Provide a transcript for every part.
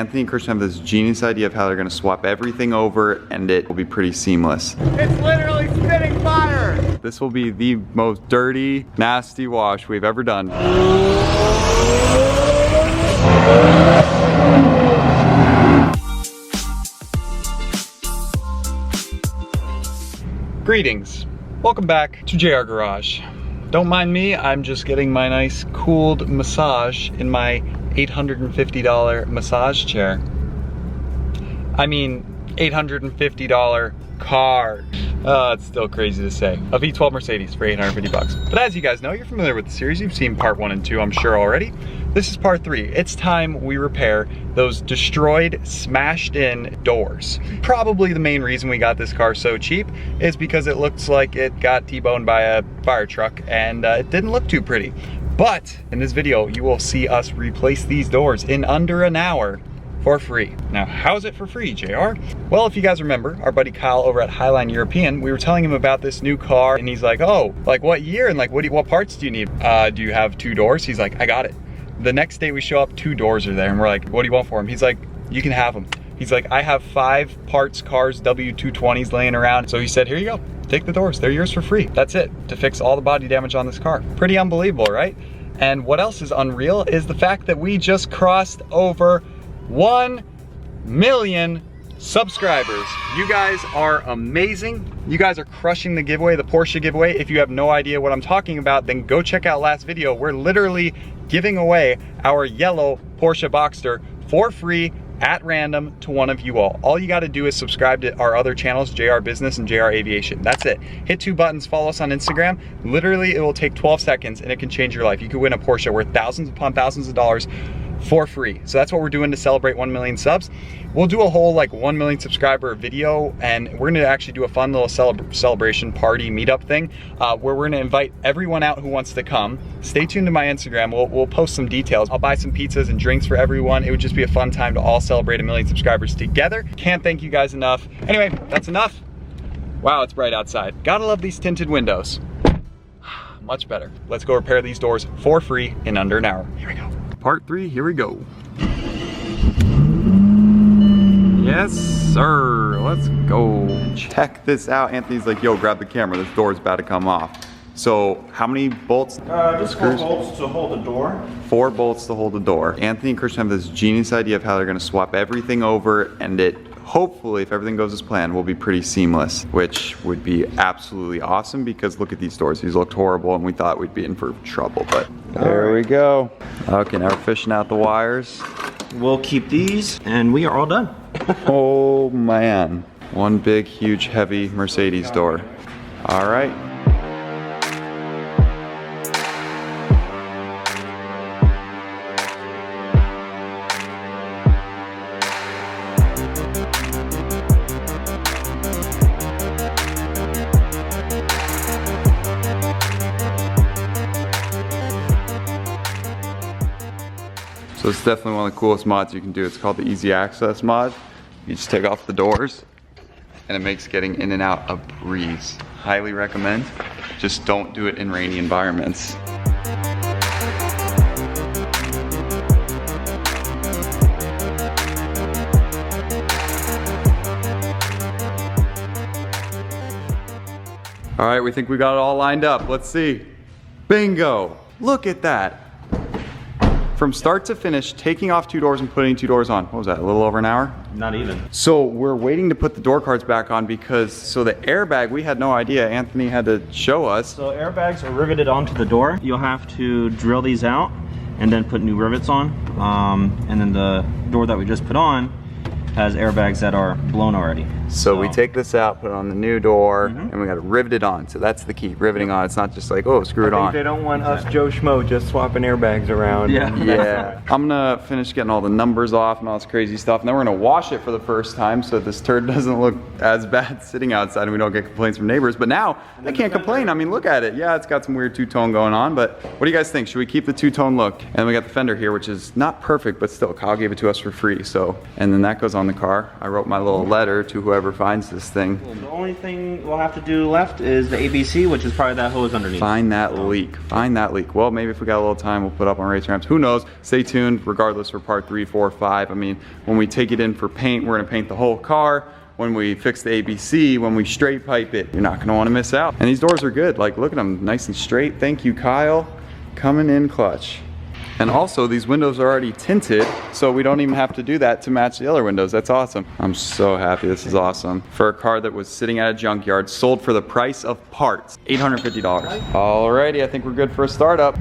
Anthony and Christian have this genius idea of how they're gonna swap everything over and it will be pretty seamless. It's literally spitting fire! This will be the most dirty, nasty wash we've ever done. Greetings. Welcome back to JR Garage. Don't mind me, I'm just getting my nice cooled massage in my $850 massage chair. I mean, $850 car. It's still crazy to say. A V12 Mercedes for 850 bucks. But as you guys know, you're familiar with the series. You've seen part 1 and 2, I'm sure already. This is part 3. It's time we repair those destroyed, smashed in doors. Probably the main reason we got this car so cheap is because it looks like it got T-boned by a fire truck and it didn't look too pretty. But in this video, you will see us replace these doors in under an hour for free. Now, how is it for free, JR? Well, if you guys remember, our buddy Kyle over at Highline European, we were telling him about this new car and he's like, oh, like what year? And like, what parts do you need? Do you have 2 doors? He's like, I got it. The next day we show up, 2 doors are there and we're like, what do you want for him? He's like, you can have them. He's like, I have 5 parts cars W220s laying around. So he said, here you go, take the doors. They're yours for free. That's it, to fix all the body damage on this car. Pretty unbelievable, right? And what else is unreal is the fact that we just crossed over 1 million subscribers. You guys are amazing. You guys are crushing the giveaway, the Porsche giveaway. If you have no idea what I'm talking about, then go check out last video. We're literally giving away our yellow Porsche Boxster for free at random to one of you all. All you gotta do is subscribe to our other channels, JR Business and JR Aviation. That's it. Hit 2 buttons, follow us on Instagram. Literally, it will take 12 seconds and it can change your life. You could win a Porsche worth thousands upon thousands of dollars for free. So that's what we're doing to celebrate 1 million subs. We'll do a whole like 1 million subscriber video and we're gonna actually do a fun little celebration party meetup thing where we're gonna invite everyone out who wants to come. Stay tuned to my Instagram, we'll post some details. I'll buy some pizzas and drinks for everyone. It would just be a fun time to all celebrate 1 million subscribers together. Can't thank you guys enough. Anyway, that's enough. Wow, it's bright outside. Gotta love these tinted windows. Much better. Let's go repair these doors for free in under an hour. Here we go. Part 3, here we go. Yes, sir, let's go. Check this out. Anthony's like, yo, grab the camera. This door's about to come off. So how many bolts? Just 4 bolts to hold the door. 4 bolts to hold the door. Anthony and Christian have this genius idea of how they're gonna swap everything over and it, hopefully, if everything goes as planned, will be pretty seamless, which would be absolutely awesome because look at these doors. These looked horrible and we thought we'd be in for trouble, but there we go. Okay, now we're fishing out the wires. We'll keep these and we are all done. Oh man. One big, huge, heavy Mercedes door. All right. So it's definitely one of the coolest mods you can do. It's called the Easy Access mod. You just take off the doors and it makes getting in and out a breeze. Highly recommend. Just don't do it in rainy environments. All right, we think we got it all lined up. Let's see. Bingo. Look at that. From start to finish, taking off 2 doors and putting 2 doors on. What was that, a little over an hour? Not even. So we're waiting to put the door cards back on because, so the airbag, we had no idea. Anthony had to show us. So airbags are riveted onto the door. You'll have to drill these out and then put new rivets on. And then the door that we just put on has airbags that are blown already. So we take this out, put it on the new door, and we got to rivet it on. So that's the key, riveting on. It's not just like, oh, screw it on. They don't want us Joe Schmo just swapping airbags around. Yeah. I'm gonna finish getting all the numbers off and all this crazy stuff, and then we're gonna wash it for the first time so this turd doesn't look as bad sitting outside and we don't get complaints from neighbors. But now I can't complain. I mean, look at it. Yeah, it's got some weird two-tone going on, but what do you guys think? Should we keep the two-tone look? And we got the fender here, which is not perfect, but still, Kyle gave it to us for free. So, and then that goes on own the car. I wrote my little letter to whoever finds this thing. The only thing we'll have to do left is the ABC, which is probably that hose underneath. Find that leak. Find that leak. Well, maybe if we got a little time, we'll put up on race ramps. Who knows? Stay tuned, regardless, for part 3, 4, 5. I mean, when we take it in for paint, we're gonna paint the whole car. When we fix the ABC, when we straight pipe it, you're not gonna wanna miss out. And these doors are good. Like, look at them, nice and straight. Thank you, Kyle. Coming in clutch. And also, these windows are already tinted, so we don't even have to do that to match the other windows. That's awesome. I'm so happy. This is awesome. For a car that was sitting at a junkyard, sold for the price of parts, $850. Alrighty, I think we're good for a startup.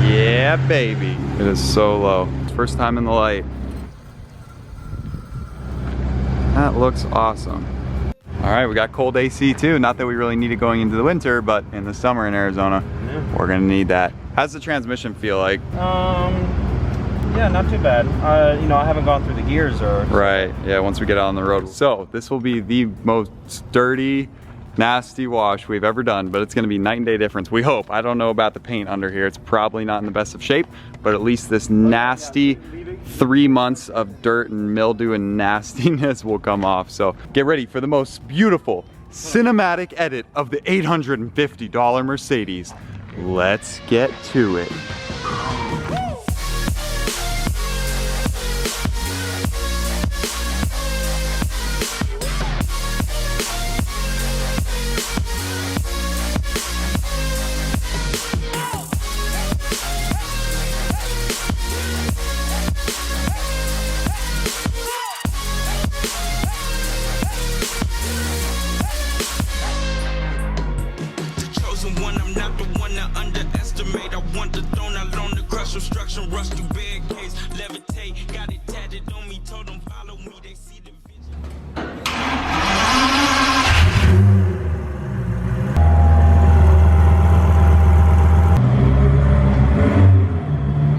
Yeah, baby. It is so low. First time in the light. That looks awesome. All right, we got cold AC too. Not that we really need it going into the winter, but in the summer in Arizona, we're gonna need that. How's the transmission feel like? Yeah, not too bad. You know, I haven't gone through the gears or... Right, yeah, once we get out on the road. So this will be the most sturdy, nasty wash we've ever done, but it's gonna be night and day difference, we hope. I don't know about the paint under here. It's probably not in the best of shape, but at least this nasty 3 months of dirt and mildew and nastiness will come off. So get ready for the most beautiful cinematic edit of the $850 Mercedes. Let's get to it.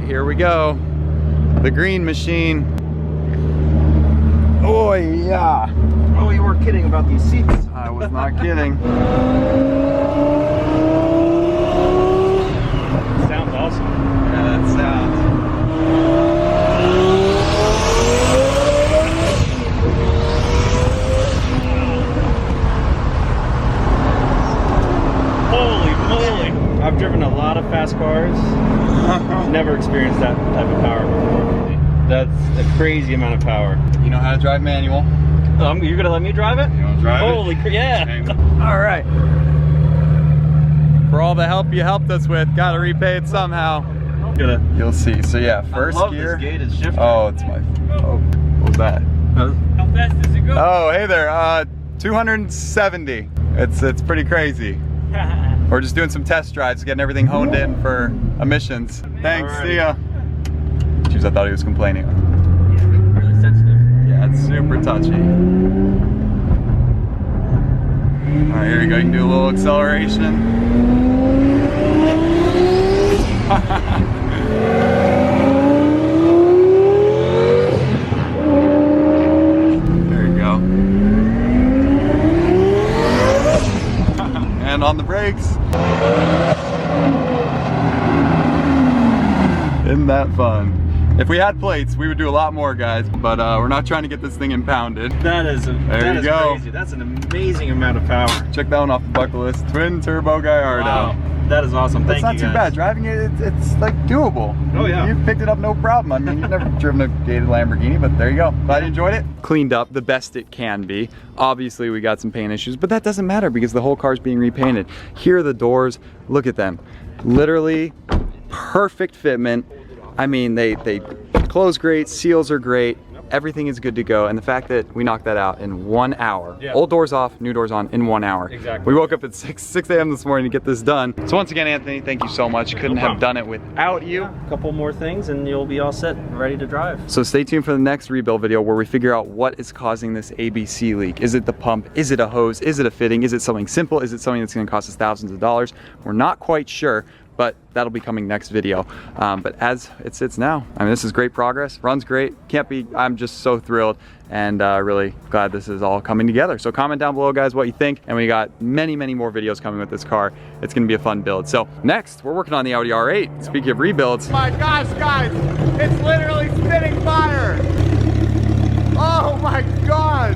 Here we go, the green machine. Oh yeah. Oh, you weren't kidding about these seats. I was not kidding. Sounds awesome. Yeah, that sounds. Holy moly. I've driven a lot of fast cars. Never experienced that type of power before. That's a crazy amount of power. You know how to drive manual. You're gonna let me drive it? You want to drive it? Holy crap, yeah. All right. For all the help you helped us with, gotta repay it somehow. You'll see. So yeah, first I love gear. this gated shifter. Oh, it's my. Oh, what was that? How fast does it go? Oh, hey there. 270. It's pretty crazy. We're just doing some test drives, getting everything honed in for emissions. Thanks. Alrighty. See ya. Jeez, I thought he was complaining. Yeah, really sensitive. Yeah, it's super touchy. All right, here we go. You can do a little acceleration. There you go. And on the brakes. Isn't that fun? If we had plates, we would do a lot more, guys, but we're not trying to get this thing impounded. That is crazy. That's an amazing amount of power. Check that one off the bucket list. Twin turbo Gallardo. Wow, that is awesome. It's Thank not you too guys. bad. Driving it, it's like doable. Oh yeah. You picked it up no problem. I mean, you've never driven a gated Lamborghini, but there you go. Glad you enjoyed it. Cleaned up the best it can be. Obviously, we got some paint issues, but that doesn't matter because the whole car's being repainted. Here are the doors. Look at them. Literally perfect fitment. I mean, they close great, seals are great, everything is good to go, and the fact that we knocked that out in 1 hour. Yeah. Old doors off, new doors on in 1 hour. Exactly. We woke up at 6 a.m. this morning to get this done. So once again, Anthony, thank you so much. Couldn't have done it without you. A couple more things and you'll be all set and ready to drive. So stay tuned for the next rebuild video where we figure out what is causing this ABC leak. Is it the pump? Is it a hose? Is it a fitting? Is it something simple? Is it something that's gonna cost us thousands of dollars? We're not quite sure, but that'll be coming next video. But as it sits now, I mean, this is great progress, runs great, I'm just so thrilled and really glad this is all coming together. So comment down below, guys, what you think, and we got many more videos coming with this car. It's gonna be a fun build. So next, we're working on the Audi R8. Speaking of rebuilds. My gosh, guys, it's literally spitting fire. Oh my God.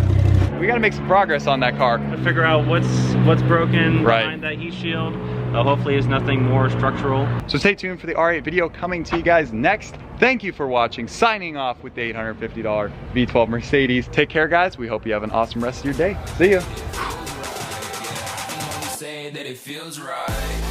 We gotta make some progress on that car. To figure out what's broken Right. behind that heat shield. Hopefully it's nothing more structural. So stay tuned for the R8 video coming to you guys next. Thank you for watching. Signing off with the $850 V12 Mercedes. Take care, guys. We hope you have an awesome rest of your day. See ya. Say that it feels right.